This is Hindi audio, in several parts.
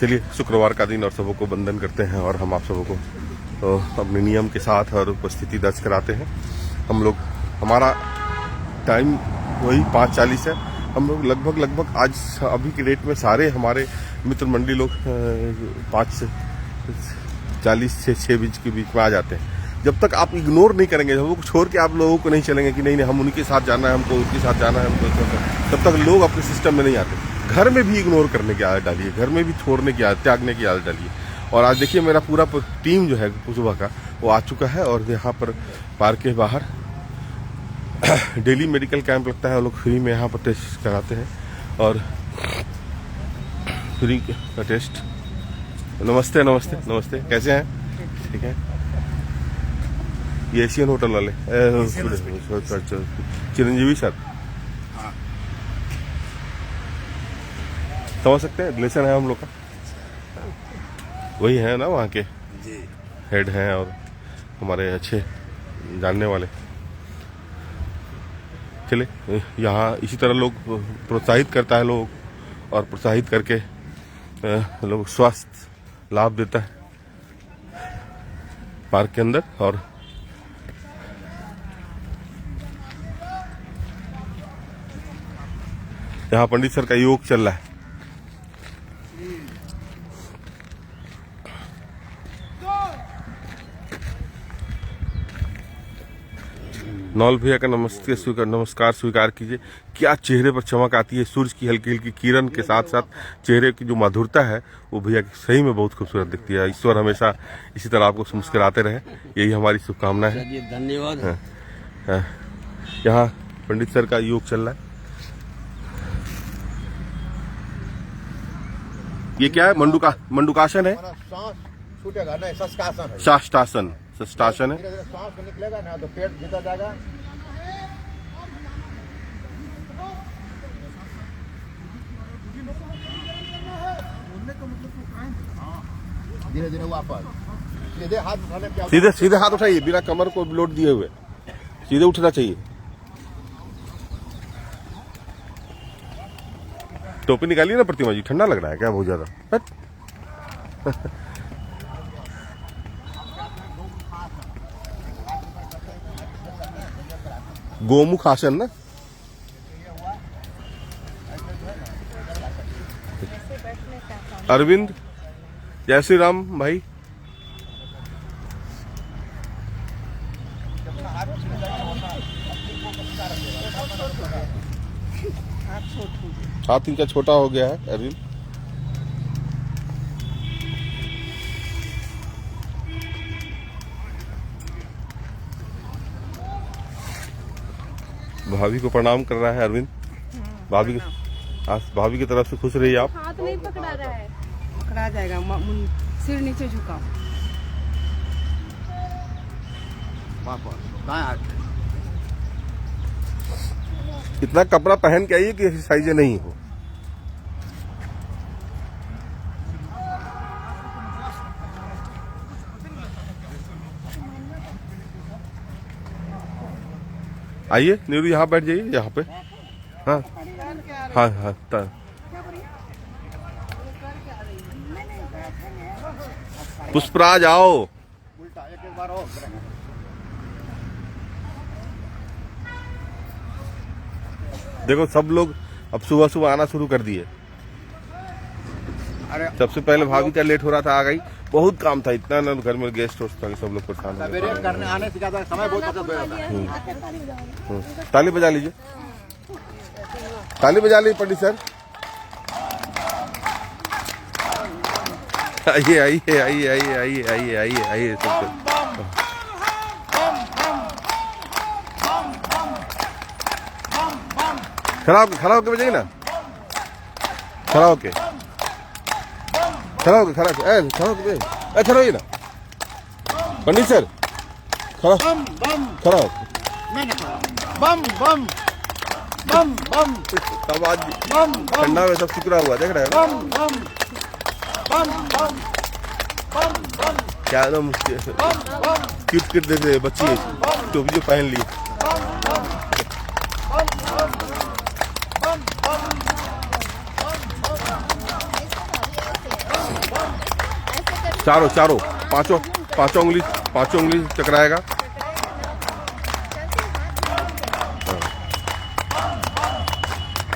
चलिए शुक्रवार का दिन और सबको वंदन करते हैं और हम आप सबको तो अपने नियम के साथ और उपस्थिति दर्ज कराते हैं। हम लोग हमारा टाइम वही 5:40 है। हम लोग लगभग आज अभी के डेट में सारे हमारे मित्र मंडली लोग 5:40 से 6 के बीच में आ जाते हैं। जब तक आप इग्नोर नहीं करेंगे, जब वो छोड़ के आप लोगों को नहीं चलेंगे कि नहीं हम उनके साथ जाना है, हमको उनके साथ जाना है, हमको, तब तक लोग अपने सिस्टम में नहीं आते। घर में भी इग्नोर करने की आदत डालिए, घर में भी छोड़ने की आदत, त्यागने की आदत डालिए। और आज देखिए मेरा पूरा टीम जो है सुबह का वो आ चुका है और यहाँ पर पार्क के बाहर डेली मेडिकल कैंप लगता है। वो लोग फ्री में यहाँ पर टेस्ट कराते हैं और फ्री का टेस्ट। नमस्ते नमस्ते नमस्ते, कैसे हैं? ठीक है। ये एशियन होटल वाले चिरंजीवी सर समझ सकते हैं, रिलेशन है हम लोग का, वही है ना वहाँ के हेड हैं और हमारे अच्छे जानने वाले। चले यहाँ इसी तरह लोग प्रोत्साहित करता है लोग और प्रोत्साहित करके लोग स्वास्थ्य लाभ देता है पार्क के अंदर। और यहाँ पंडित सर का योग चल रहा है। नौल भैया का नमस्कार स्वीकार कीजिए। क्या चेहरे पर चमक आती है, सूरज की हल्की हल्की किरण के साथ साथ चेहरे की जो मधुरता है वो भैया सही में बहुत खूबसूरत दिखती है। ईश्वर हमेशा इसी तरह आपको मुस्कुराते रहे, यही हमारी शुभकामना है। धन्यवाद। यहाँ पंडित सर का योग चल रहा है। ये क्या है? मंडूकासन है, छूटेगा नहीं, शस्त्रासन है। शस्त्रासन है। सांस निकलेगा ना तो पेट भीतर जाएगा। धीरे धीरे वापस सीधे हाथ उठाने, सीधे हाथ उठाइए, बिना कमर को लोड दिए हुए सीधे उठना चाहिए। टोपी निकालिए ना प्रतिमा जी, ठंडा लग रहा है क्या बहुत ज्यादा? गोमुख आसन ना। अरविंद, जय श्री राम भाई। हाथ इनका छोटा हो गया है अरविंद। भाभी को प्रणाम कर रहा है अरविंद। भाभी की तरफ से खुश रहिए आप। हाथ नहीं पकड़ा रहा है, पकड़ा जाएगा। सिर नीचे झुका। इतना कपड़ा पहन के आइए कि एक्सरसाइज नहीं हो। आइए नीरू, यहाँ बैठ जाइए, यहाँ पे। हाँ हाँ हाँ। पुष्पराज आओ। देखो सब लोग अब सुबह सुबह आना शुरू कर दिए। सबसे पहले भाभी का लेट हो रहा था, आ गई। बहुत काम था, इतना ना घर में गेस्ट होस्ट था, सब लोग परेशान करने आने से ज्यादा समय बहुत। ताली बजा लीजिए, ताली बजा लीजिए पंडित सर। आइए आइए आइए आइए आइए आइए आइए आइए सब। खड़ा होके बजाइए ना, खड़ा होके खड़ा होइए ना पंडित सर। खड़ा होके बम बम बम बम। तब आज ठंडा में सब शुक्र हुआ, देख रहे हैं क्या एकदम क्यूट देते बच्ची टोपी जो पहन ली। चारों पांचों उंगली टकराएगा।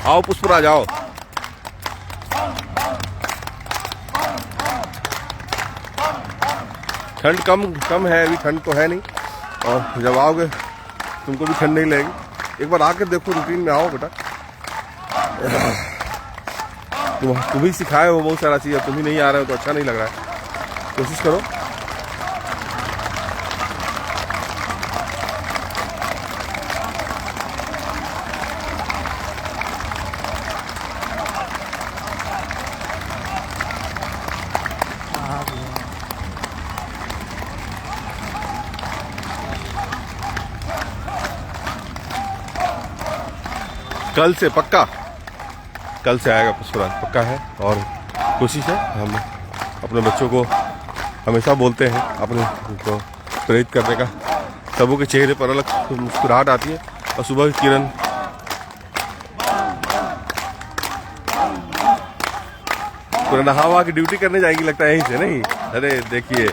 आओ पुष्पराज आओ। ठंड कम है, अभी ठंड तो है नहीं, और जब आओगे तुमको भी ठंड नहीं लगेगी। एक बार आकर देखो, रूटीन में आओ बेटा। तुम ही सिखाए हो बहुत सारा चीज़, तुम ही नहीं आ रहे हो तो अच्छा नहीं लग रहा है। कोशिश करो। कल से पक्का, कल से आएगा पुष्पराज, पक्का है। और कोशिश है, हम अपने बच्चों को हमेशा बोलते हैं अपने को प्रेरित करने का। सबों के चेहरे पर अलग मुस्कुराहट आती है, और सुबह की किरण नहावा की ड्यूटी करने जाएगी लगता है यहीं से, नहीं? अरे देखिए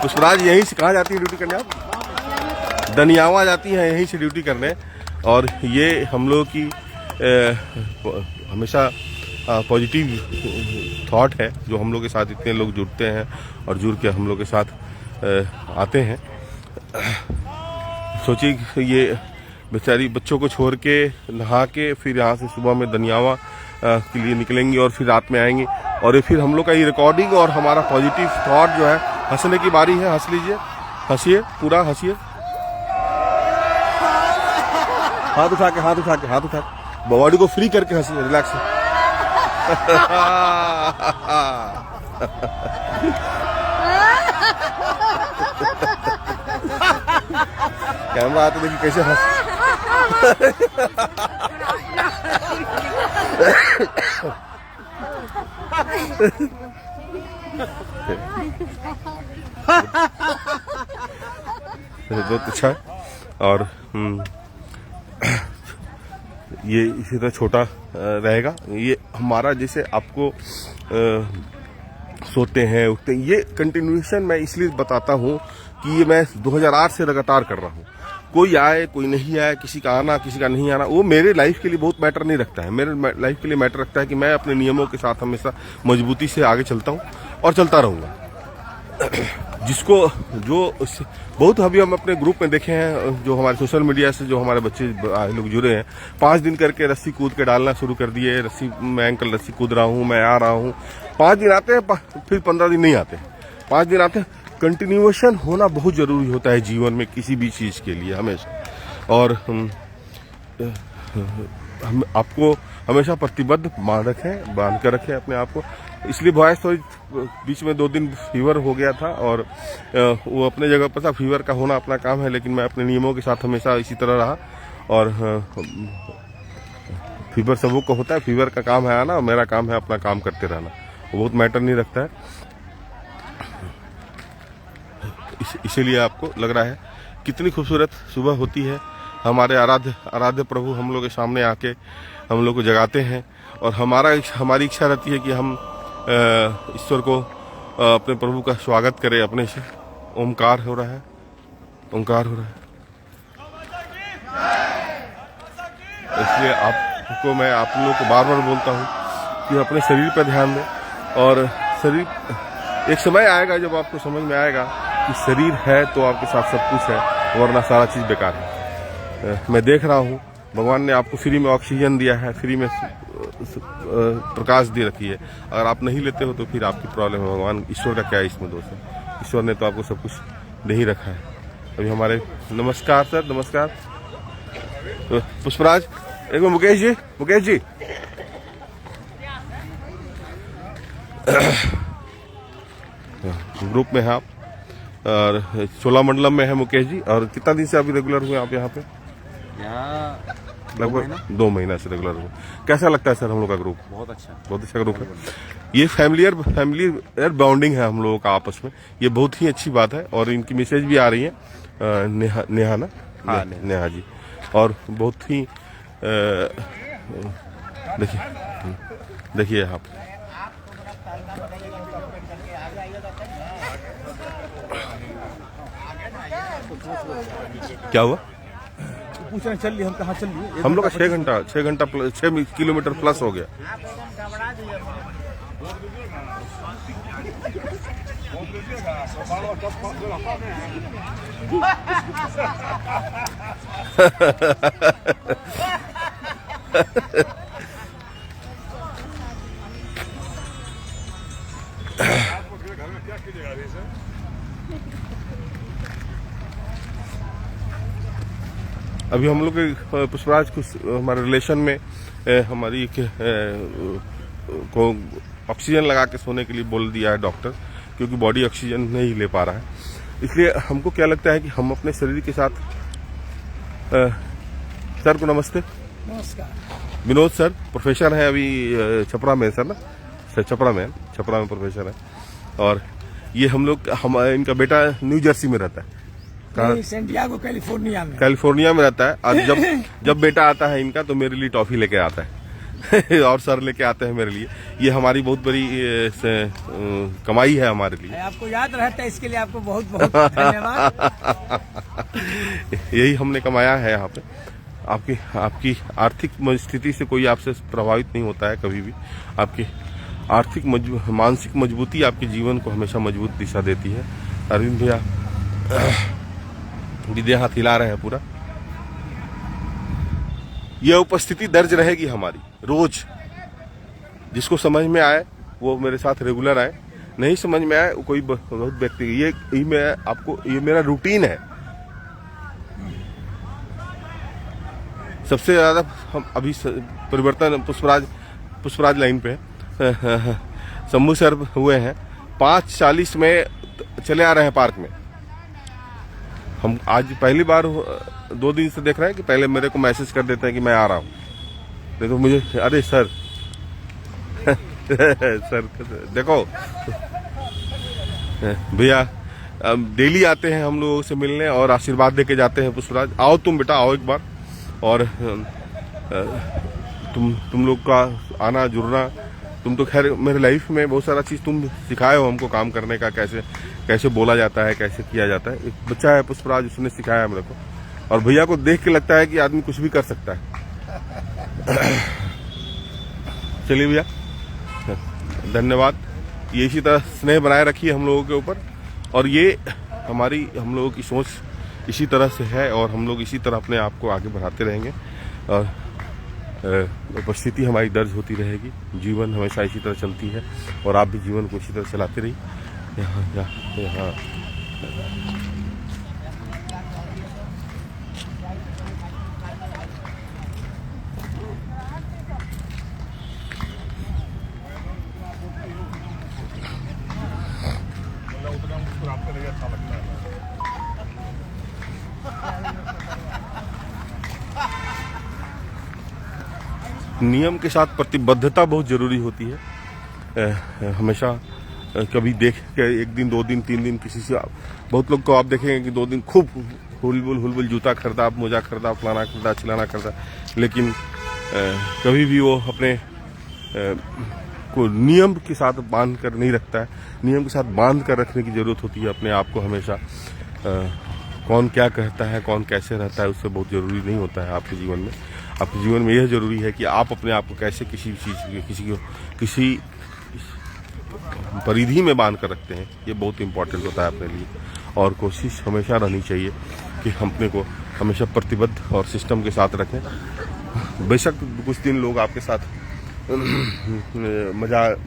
पुष्पराज यहीं से कहाँ जाती है ड्यूटी करने? आप दनियावा जाती हैं यहीं से ड्यूटी करने। और ये हम लोग की हमेशा पॉजिटिव थॉट है, जो हम लोग के साथ इतने लोग जुड़ते हैं और जुड़ के हम लोग के साथ आते हैं। सोचिए ये बेचारी बच्चों को छोड़ के नहा के फिर यहाँ से सुबह में दनियावा के लिए निकलेंगी, और फिर रात में आएंगी, और ये फिर हम लोग का ये रिकॉर्डिंग और हमारा पॉजिटिव थॉट जो है, हंसने की बारी है। हंस लीजिए, हंसिए, पूरा हंसिए। हाथ उठा के बॉडी को फ्री करके हंसिए, रिलैक्स। कैमरा आते देखिए कैसे हंस। बहुत अच्छा है। और ये इसी तरह छोटा रहेगा। ये हमारा जैसे आपको सोते हैं उठते हैं, ये कंटिन्यूएशन मैं इसलिए बताता हूँ कि ये मैं 2008 से लगातार कर रहा हूँ। कोई आए कोई नहीं आए, किसी का आना किसी का नहीं आना, वो मेरे लाइफ के लिए बहुत मैटर नहीं रखता है। मेरे लाइफ के लिए मैटर रखता है कि मैं अपने नियमों के साथ हमेशा मजबूती से आगे चलता हूँ और चलता रहूँगा। जिसको जो बहुत अभी हम अपने ग्रुप में देखे हैं, जो हमारे सोशल मीडिया से जो हमारे बच्चे लोग जुड़े हैं, 5 दिन करके रस्सी कूद के डालना शुरू कर दिए। रस्सी, मैं अंकल रस्सी कूद रहा हूँ, मैं आ रहा हूँ। 5 दिन आते हैं, फिर 15 दिन नहीं आते। 5 दिन आते हैं। कंटिन्यूएशन होना बहुत जरूरी होता है जीवन में, किसी भी चीज़ के लिए हमेशा। और हम आपको हमेशा प्रतिबद्ध बांध कर रखें अपने आप को। इसलिए वॉइस तो बीच में 2 दिन फीवर हो गया था, और वो अपने जगह पर था। फीवर का होना अपना काम है, लेकिन मैं अपने नियमों के साथ हमेशा इसी तरह रहा। और फीवर सबों को होता है, फीवर का काम है आना, और मेरा काम है अपना काम करते रहना। वो बहुत मैटर नहीं रखता है। इसीलिए आपको लग रहा है कितनी खूबसूरत सुबह होती है। हमारे आराध्य प्रभु हम लोग के सामने आके हम लोग को जगाते हैं, और हमारी इच्छा रहती है कि हम ईश्वर को अपने प्रभु का स्वागत करें अपने से। ओमकार हो रहा है, ओमकार हो रहा है। इसलिए आपको मैं आप लोगों को बार बार बोलता हूँ कि अपने शरीर पर ध्यान दें। और शरीर, एक समय आएगा जब आपको समझ में आएगा कि शरीर है तो आपके साथ सब कुछ है, वरना सारा चीज़ बेकार है। मैं देख रहा हूँ भगवान ने आपको फ्री में ऑक्सीजन दिया है, फ्री में प्रकाश दे रखी है। अगर आप नहीं लेते हो तो फिर आपकी प्रॉब्लम है। भगवान ईश्वर का क्या है इसमें दोष है? ईश्वर ने तो आपको सब कुछ दे ही रखा है। अभी हमारे नमस्कार सर, नमस्कार। तो पुष्पराज, एक बार मुकेश जी ग्रुप में है आप, और चोलामंडलम में है मुकेश जी। और कितना दिन से अभी रेगुलर हुए आप यहाँ पे? लगभग 2 महीना से रेगुलर हुए। कैसा लगता है सर हम लोग का ग्रुप? बहुत अच्छा ग्रुप है। ये फैमिली बॉन्डिंग है हम लोगों का आपस में, ये बहुत ही अच्छी बात है। और इनकी मैसेज भी आ रही है, नेहा जी, और बहुत ही देखिए आप क्या हुआ? पूछना चल रही हम कहाँ चल रही हम लोग का 6 घंटा 6 किलोमीटर प्लस हो गया। अभी हम लोग के पुष्पराज कुछ हमारे रिलेशन में हमारी को ऑक्सीजन लगा के सोने के लिए बोल दिया है डॉक्टर, क्योंकि बॉडी ऑक्सीजन नहीं ले पा रहा है। इसलिए हमको क्या लगता है कि हम अपने शरीर के साथ सर को नमस्ते। नमस्कार। विनोद सर प्रोफेसर हैं अभी छपरा में, सर ना सर छपरा में प्रोफेसर है। और ये इनका बेटा न्यू जर्सी में रहता है, सेंटियागो कैलिफोर्निया में रहता है। और जब बेटा आता है इनका तो मेरे लिए टॉफी लेके आता है और सर लेके आते हैं मेरे लिए। ये हमारी बहुत बड़ी कमाई है हमारे लिए। आपको याद रहता है, इसके लिए आपको बहुत बहुत धन्यवाद। यही हमने कमाया है यहाँ पे। आपकी आर्थिक स्थिति से कोई आपसे प्रभावित नहीं होता है कभी भी। आपकी आर्थिक मानसिक मजबूती आपके जीवन को हमेशा मजबूत दिशा देती है। अरविंद भैया विद्या हाथ हिला रहे हैं पूरा। यह उपस्थिति दर्ज रहेगी हमारी रोज। जिसको समझ में आए वो मेरे साथ रेगुलर आए, नहीं समझ में आए कोई बहुत व्यक्ति। ये मेरा रूटीन है। सबसे ज्यादा हम अभी परिवर्तन पुष्पराज लाइन पे शंभू सर हुए हैं। 5:40 में चले आ रहे हैं पार्क में। हम आज पहली बार 2 दिन से देख रहे हैं कि पहले मेरे को मैसेज कर देते हैं कि मैं आ रहा हूँ, नहीं तो मुझे अरे सर सर देखो भैया डेली आते हैं हम लोगों से मिलने और आशीर्वाद देके जाते हैं। पुष्पराज आओ, तुम बेटा आओ एक बार। और तुम लोग का आना जुड़ना, तुम तो खैर मेरे लाइफ में बहुत सारा चीज तुम सिखाए हो हमको, काम करने का कैसे बोला जाता है, कैसे किया जाता है। एक बच्चा है पुष्पराज, उसने सिखाया मेरे को। और भैया को देख के लगता है कि आदमी कुछ भी कर सकता है। चलिए भैया धन्यवाद। ये इसी तरह स्नेह बनाए रखिए हम लोगों के ऊपर। और ये हम लोगों की सोच इसी तरह से है और हम लोग इसी तरह अपने आप को आगे बढ़ाते रहेंगे और उपस्थिति हमारी दर्ज होती रहेगी। जीवन हमेशा इसी तरह चलती है और आप भी जीवन को इसी तरह चलाते रहिए। यहाँ नियम के साथ प्रतिबद्धता बहुत जरूरी होती है। हमेशा कभी देख के 1 दिन 2 दिन 3 दिन किसी से, बहुत लोग को आप देखेंगे कि 2 दिन खूब हुलबुल जूता खरीदा, मोजा खरीदा, फलाना खरीदा, चिलाना खरीदा, लेकिन कभी भी वो अपने को नियम के साथ बांध कर नहीं रखता है। नियम के साथ बांध कर रखने की जरूरत होती है अपने आप को हमेशा। कौन क्या कहता है, कौन कैसे रहता है, उससे बहुत जरूरी नहीं होता है आपके जीवन में। आपके जीवन में यह जरूरी है कि आप अपने आप को कैसे किसी परिधि में बांध कर रखते हैं। ये बहुत इंपॉर्टेंट होता है अपने लिए। और कोशिश हमेशा रहनी चाहिए कि हम अपने को हमेशा प्रतिबद्ध और सिस्टम के साथ रखें। बेशक कुछ दिन लोग आपके साथ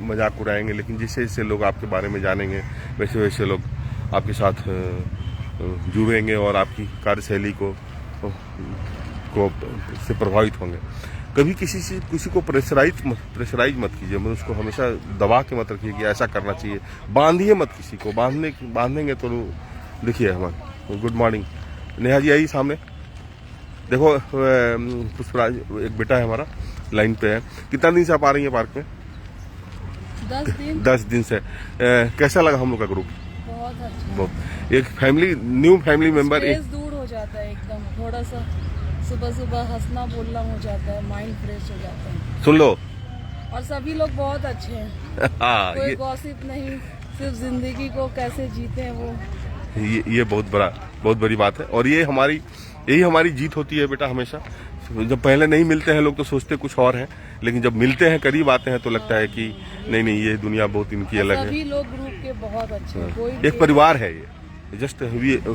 मजाक उड़ाएंगे, लेकिन जैसे जैसे लोग आपके बारे में जानेंगे वैसे वैसे लोग आपके साथ जुड़ेंगे और आपकी कार्यशैली को से प्रभावित होंगे। कभी किसी को प्रेशराइज मत कीजिए। मैं उसको हमेशा दबा के मत रखिए कि ऐसा करना चाहिए। बांधिए मत किसी को। बांधेंगे तो देखिए हमारे। गुड मॉर्निंग नेहा जी, आई सामने देखो। पुष्पराज एक बेटा है हमारा, लाइन पे है। कितना दिन से आप आ रही हैं पार्क में? 10 दिन से। कैसा लगा हम लोग का ग्रुप? बहुत अच्छा। बहुत एक न्यू फैमिली मेंबर दूर हो जाता है एकदम। थोड़ा सा सुबह हंसना बोलना हो जाता है, माइंड फ्रेश हो जाता है। सुन लो। और सभी लोग बहुत अच्छे हैं। कोई गॉसिप नहीं, सिर्फ जिंदगी को कैसे जीते हैं वो। ये बहुत बड़ा बहुत बड़ी बात है। और यही हमारी जीत होती है बेटा हमेशा। जब पहले नहीं मिलते हैं लोग तो सोचते कुछ और हैं, लेकिन जब मिलते हैं, करीब आते हैं तो लगता है कि नहीं ये दुनिया बहुत इनकी अलग है। सभी लोग ग्रुप के बहुत अच्छे हैं, कोई एक परिवार है ये, जस्ट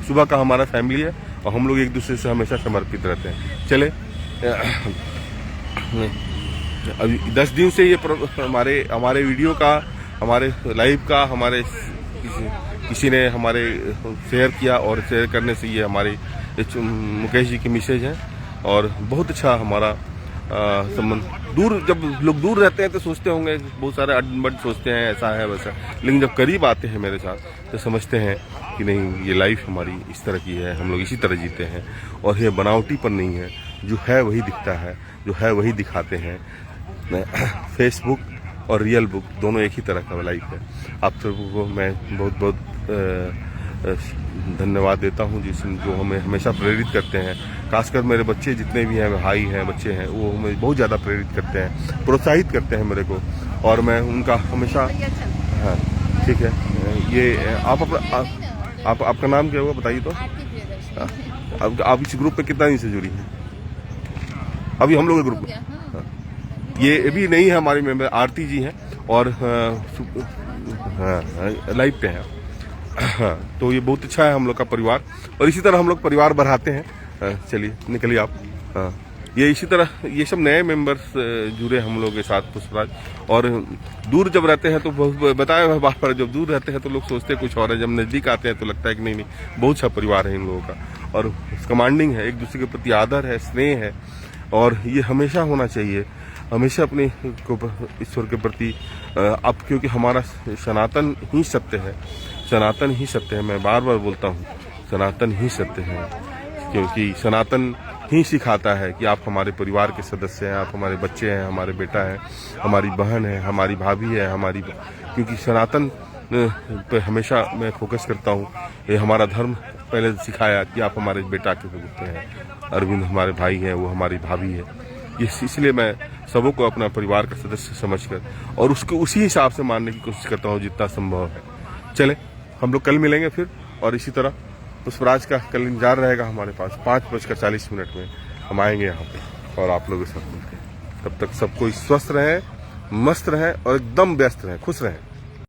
सुबह का हमारा फैमिली है और हम लोग एक दूसरे से हमेशा समर्पित रहते हैं। चले अभी 10 दिन से ये हमारे वीडियो का, हमारे लाइव का, हमारे किसी ने हमारे शेयर किया और शेयर करने से ये हमारे मुकेश जी की मैसेज है और बहुत अच्छा हमारा संबंध। जब लोग दूर रहते हैं तो सोचते होंगे बहुत सारे अडबड सोचते हैं, ऐसा है वैसा, लेकिन जब करीब आते हैं मेरे साथ तो समझते हैं कि नहीं, ये लाइफ हमारी इस तरह की है, हम लोग इसी तरह जीते हैं और ये बनावटीपन नहीं है, जो है वही दिखता है, जो है वही दिखाते हैं। फेसबुक और रियल बुक दोनों एक ही तरह का लाइफ है। आप सबको मैं बहुत बहुत धन्यवाद देता हूँ जो हमें हमेशा प्रेरित करते हैं। खासकर मेरे बच्चे जितने भी हैं, भाई हैं, बच्चे हैं, वो हमें बहुत ज़्यादा प्रेरित करते हैं, प्रोत्साहित करते हैं मेरे को, और मैं उनका हमेशा। हाँ ठीक है, ये आपका नाम क्या हुआ बताइए तो। आप इस ग्रुप पे कितना दिन से जुड़ी हैं? अभी हम लोग ग्रुप में ये भी नहीं है हमारी मेंबर, आरती जी हैं और लाइव पे हैं। हाँ, तो ये बहुत अच्छा है हम लोग का परिवार, और इसी तरह हम लोग परिवार बढ़ाते हैं। चलिए निकलिए आप। हाँ, ये इसी तरह ये सब नए मेंबर्स जुड़े हम लोग के साथ पुष्पराज। और दूर जब रहते हैं तो बताया हुआ बात पर, जब दूर रहते हैं तो लोग सोचते हैं कुछ और है, जब नज़दीक आते हैं तो लगता है कि नहीं बहुत अच्छा परिवार है इन लोगों का, और कमांडिंग है, एक दूसरे के प्रति आदर है, स्नेह है, और ये हमेशा होना चाहिए। हमेशा अपने ईश्वर के प्रति अब, क्योंकि हमारा सनातन ही सत्य है, सनातन ही सत्य है। मैं बार बार बोलता हूँ, सनातन ही सत्य है, क्योंकि सनातन ही सिखाता है कि आप हमारे परिवार के सदस्य हैं, आप हमारे बच्चे हैं, हमारे बेटा है, हमारी बहन है, हमारी भाभी है, क्योंकि सनातन पे हमेशा मैं फोकस करता हूँ। ये हमारा धर्म पहले सिखाया कि आप हमारे बेटा के होते हैं, अरविंद हमारे भाई हैं, वो हमारी भाभी है। इसलिए मैं सबों को अपना परिवार का सदस्य समझकर और उसको उसी हिसाब से मानने की कोशिश करता हूँ जितना संभव है। चले हम लोग कल मिलेंगे फिर, और इसी तरह पुष्पराज का कल इंतजार रहेगा हमारे पास 5:40 में हम आएंगे यहाँ पे और आप लोगों के साथ मिलकर। तब तक सब कोई स्वस्थ रहें, मस्त रहें और एकदम व्यस्त रहें, खुश रहें।